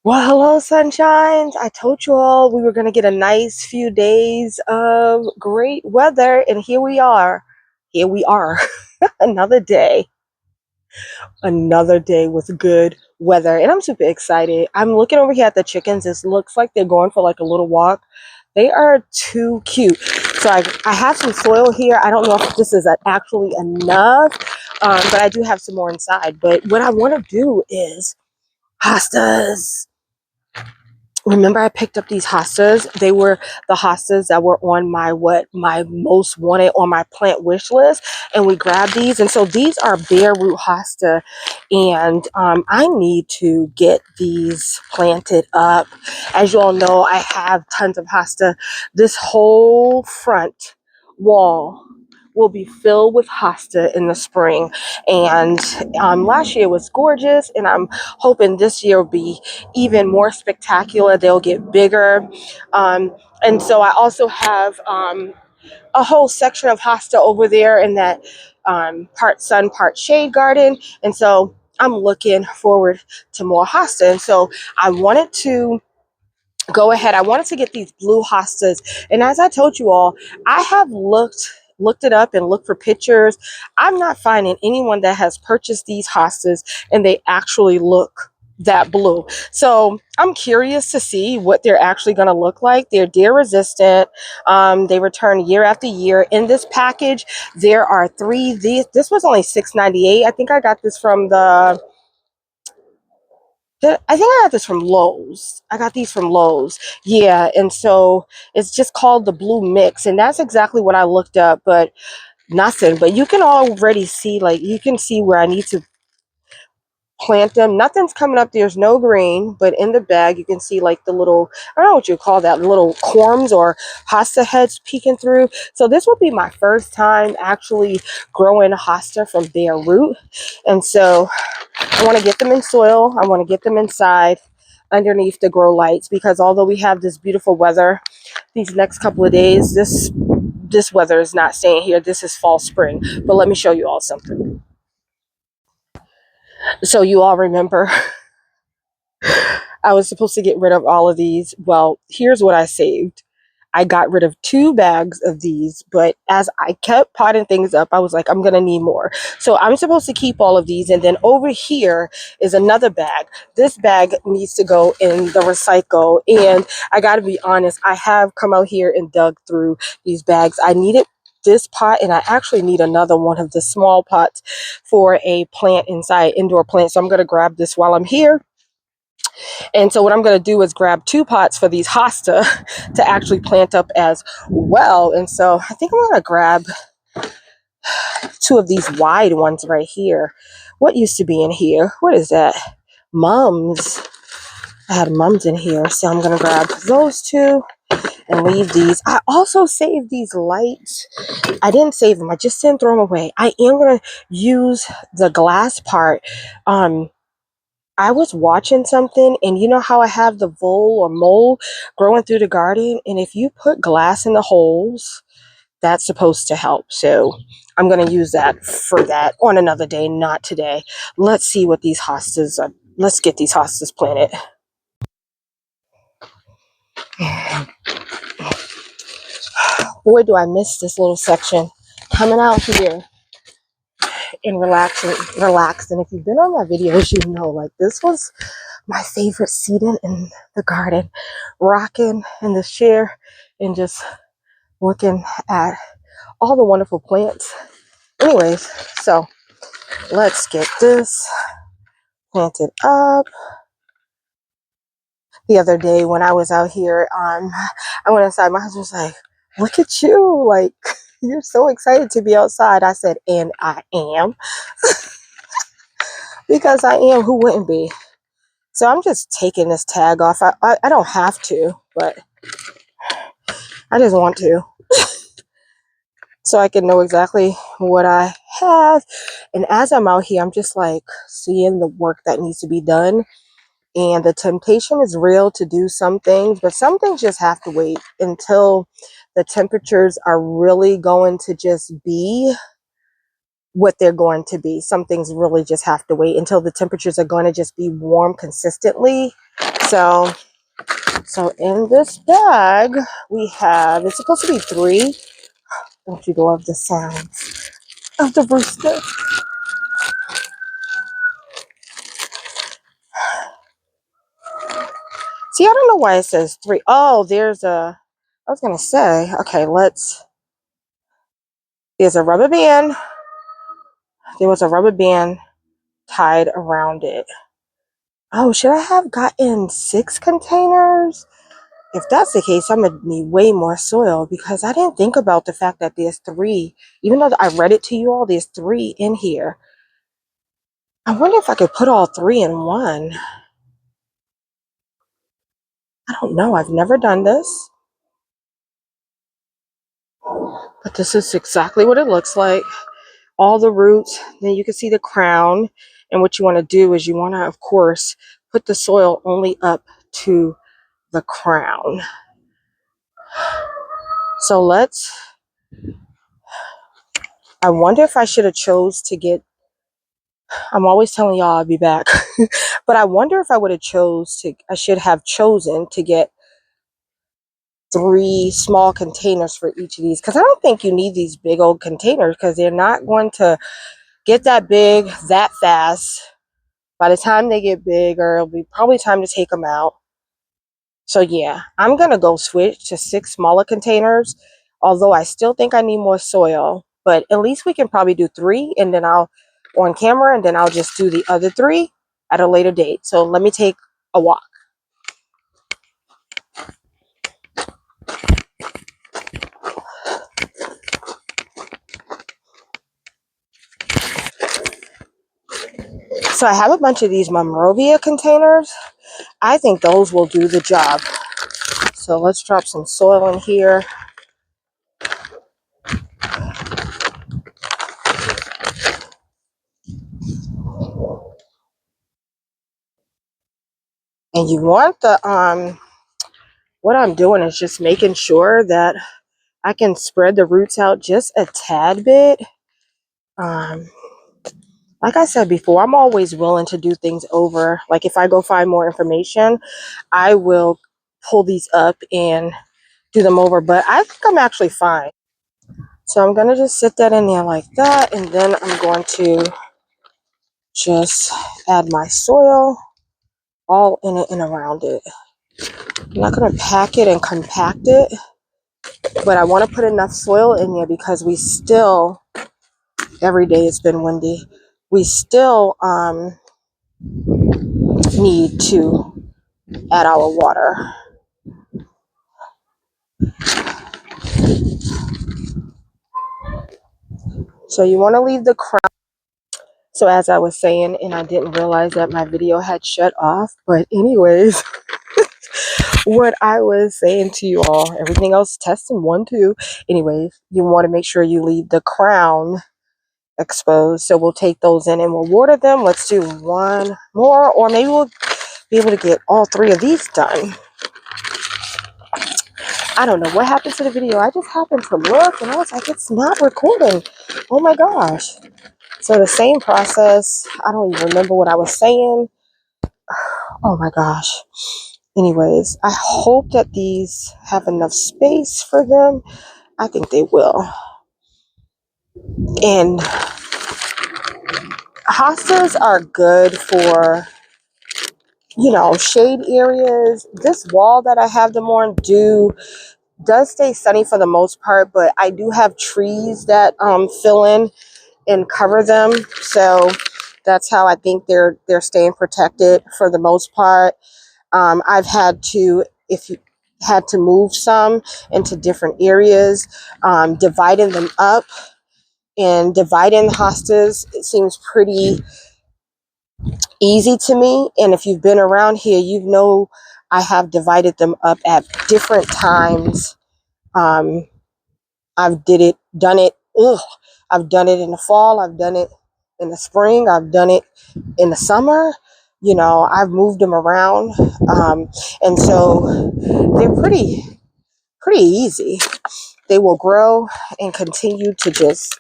Well, hello, sunshines. I told you all we were going to get a nice few days of great weather, and here we are. Here we are. Another day. Another day with good weather, and I'm super excited. I'm looking over here at the chickens. It looks like they're going for like a little walk. They are too cute. So I have some soil here. I don't know if this is actually enough, but I do have some more inside. But what I want to do is hostas. Remember, I picked up these hostas. They were the hostas that were on my most wanted on my plant wish list, and we grabbed these. And so these are bare root hosta, and I need to get these planted up. As you all know, I have tons of hosta. This whole front wall will be filled with hosta in the spring, and last year was gorgeous, and I'm hoping this year will be even more spectacular. They'll get bigger. And so I also have a whole section of hosta over there in that part sun, part shade garden. And so I'm looking forward to more hosta. And so I wanted to go ahead. I wanted to get these blue hostas. And as I told you all, I have looked it up and looked for pictures. I'm not finding anyone that has purchased these hostas and they actually look that blue. So I'm curious to see what they're actually going to look like. They're deer resistant. They return year after year. In this package, there are three. This was only $6.98. I think I got this from I think I got this from Lowe's. I got these from Lowe's. Yeah, and so it's just called the Blue Mix, and that's exactly what I looked up, but nothing. But you can already see, like, you can see where I need to plant them. Nothing's coming up. There's no green, but in the bag you can see like the little, I don't know what you call that, little corms or hosta heads peeking through. So this will be my first time actually growing hosta from bare root, and so I want to get them in soil. I want to get them inside underneath the grow lights, because although we have this beautiful weather these next couple of days, this weather is not staying here. This is fall spring. But let me show you all something. So you all remember I was supposed to get rid of all of these. Well, here's what I saved. I got rid of 2 bags of these, but as I kept potting things up, I was like, I'm going to need more. So I'm supposed to keep all of these. And then over here is another bag. This bag needs to go in the recycle. And I got to be honest, I have come out here and dug through these bags. I needed this pot, and I actually need another one of the small pots for a plant inside, indoor plant. So I'm going to grab this while I'm here. And so what I'm going to do is grab 2 pots for these hosta to actually plant up as well. And so I think I'm going to grab 2 of these wide ones right here. What used to be in here? What is that? Mums. I had mums in here. So I'm going to grab those 2 and leave these. I also saved these lights. I didn't save them. I just didn't throw them away. I am going to use the glass part. I was watching something, and you know how I have the vole or mole growing through the garden, and if you put glass in the holes, that's supposed to help. So I'm going to use that for that on another day, not today. Let's see what these hostas are. Let's get these hostas planted. Boy, do I miss this little section. Coming out here and relaxing. If you've been on my videos, you know, like, this was my favorite seating in the garden, rocking in this chair and just looking at all the wonderful plants. Anyways, so let's get this planted up. The other day when I was out here, I went inside. My husband was like, look at you, like, you're so excited to be outside. I said, and I am. Because I am. Who wouldn't be? So I'm just taking this tag off. I don't have to, but I just want to, so I can know exactly what I have. And as I'm out here, I'm just like seeing the work that needs to be done. And the temptation is real to do some things, but some things just have to wait until the temperatures are really going to just be what they're going to be. Some things really just have to wait until the temperatures are going to just be warm consistently. So in this bag, we have, it's supposed to be 3. Don't you love the sounds of the rooster? See, I don't know why it says 3. Oh, there's a, I was going to say, okay, there's a rubber band. There was a rubber band tied around it. Oh, should I have gotten 6 containers? If that's the case, I'm going to need way more soil because I didn't think about the fact that there's 3. Even though I read it to you all, there's 3 in here. I wonder if I could put all 3 in one. I don't know. I've never done this. But this is exactly what it looks like. All the roots. Then you can see the crown. And what you want to do is you want to, of course, put the soil only up to the crown. So I wonder if I should have chose to get, I'm always telling y'all I'll be back. But I wonder if I would have I should have chosen to get 3 small containers for each of these. Because I don't think you need these big old containers because they're not going to get that big that fast. By the time they get bigger, it'll be probably time to take them out. So yeah, I'm going to go switch to 6 smaller containers, although I still think I need more soil. But at least we can probably do 3 and then I'll on camera and then I'll just do the other 3 at a later date. So let me take a walk. So I have a bunch of these Monrovia containers. I think those will do the job. So let's drop some soil in here. And you want what I'm doing is just making sure that I can spread the roots out just a tad bit. Like I said before, I'm always willing to do things over. Like if I go find more information, I will pull these up and do them over. But I think I'm actually fine. So I'm going to just sit that in there like that. And then I'm going to just add my soil all in it and around it. I'm not going to pack it and compact it, but I want to put enough soil in there because we still, every day it's been windy, we still need to add our water. So you want to leave the crown. So as I was saying, and I didn't realize that my video had shut off, but anyways, what I was saying to you all, everything else testing 1, 2. Anyways, you want to make sure you leave the crown exposed. So we'll take those in and we'll water them. Let's do 1 more, or maybe we'll be able to get all 3 of these done. I don't know what happened to the video. I just happened to look and I was like, it's not recording. Oh my gosh. So the same process. I don't even remember what I was saying. Oh my gosh. Anyways, I hope that these have enough space for them. I think they will. And hostas are good for, shade areas. This wall that I have them on does stay sunny for the most part, but I do have trees that fill in and cover them. So that's how I think they're staying protected for the most part. I've had to, if you had to move some into different areas, dividing them up and dividing hostas, it seems pretty easy to me. And if you've been around here, you know I have divided them up at different times. I've done it. I've done it in the fall. I've done it in the spring. I've done it in the summer. I've moved them around, and so they're pretty easy. They will grow and continue to just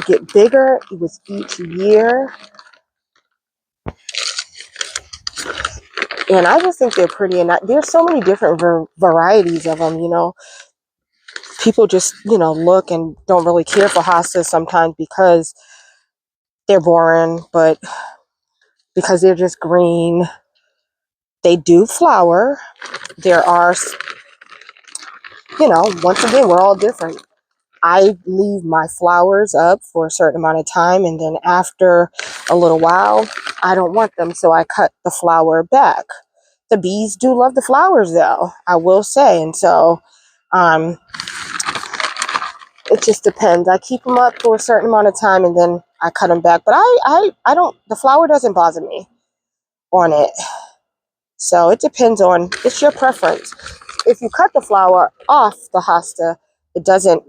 get bigger with each year. And I just think they're pretty. And there's so many different varieties of them, you know. People just, you know, look and don't really care for hostas sometimes because they're boring, but because they're just green. They do flower. There are, you know, once again, we're all different. I leave my flowers up for a certain amount of time, and then after a little while, I don't want them, so I cut the flower back. The bees do love the flowers, though, I will say, and so it just depends. I keep them up for a certain amount of time, and then I cut them back. But I don't. The flower doesn't bother me on it, so it depends on. It's your preference. If you cut the flower off the hosta, it doesn't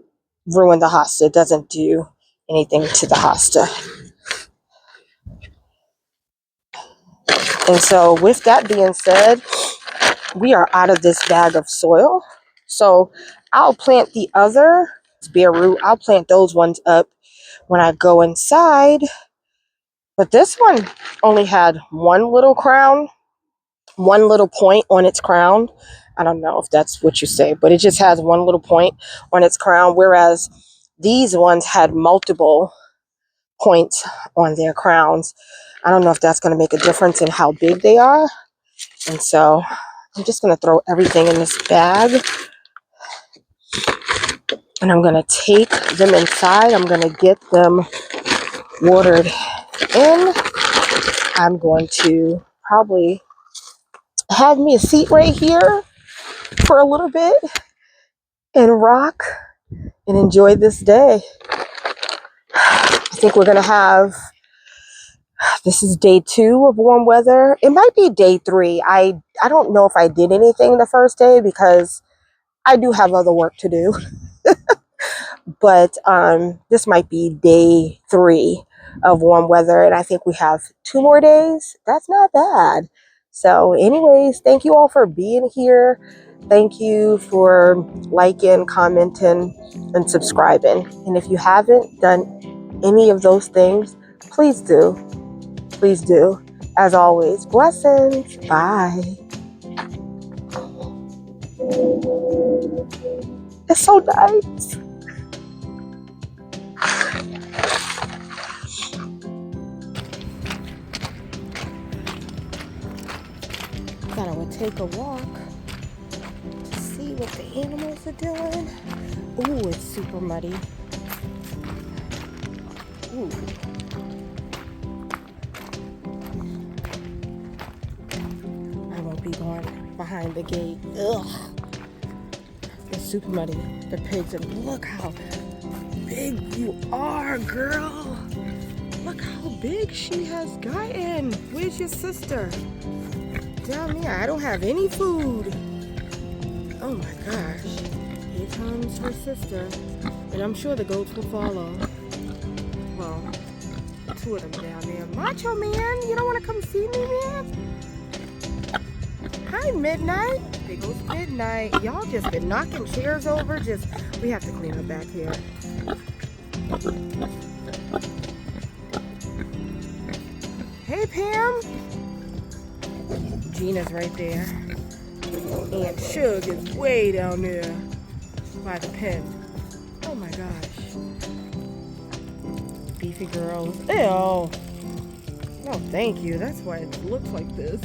ruin the hosta. It doesn't do anything to the hosta. And so with that being said, we are out of this bag of soil. So I'll plant the other bare root. I'll plant those ones up when I go inside. But this one only had one little crown, one little point on its crown. I don't know if that's what you say, but it just has one little point on its crown, whereas these ones had multiple points on their crowns. I don't know if that's going to make a difference in how big they are. And so I'm just going to throw everything in this bag. And I'm going to take them inside. I'm going to get them watered in. I'm going to probably have me a seat right here for a little bit and rock and enjoy this day. I think we're going to have, this is day 2 of warm weather. It might be day 3. I don't know if I did anything the first day because I do have other work to do. But this might be day 3 of warm weather, and I think we have 2 more days. That's not bad. So anyways, thank you all for being here. Thank you for liking, commenting, and subscribing. And if you haven't done any of those things, please do. Please do. As always, blessings. Bye. It's so nice. Thought I would take a walk to see what the animals are doing. Ooh, it's super muddy. Ooh. I won't be going behind the gate. Ugh. It's super muddy. The pigs are, look how big you are, girl. Look how big she has gotten. Where's your sister? Down there. I don't have any food. Oh my gosh. Here comes her sister. And I'm sure the goats will follow. Well, 2 of them down there. Macho man, you don't want to come see me, man? Hi, Midnight. There goes Midnight. Y'all just been knocking chairs over. We have to clean up back here. Hey, Pam. Gina's right there. And Shug is way down there by the pen. Oh my gosh. Beefy girls. Ew. No, thank you. That's why it looks like this.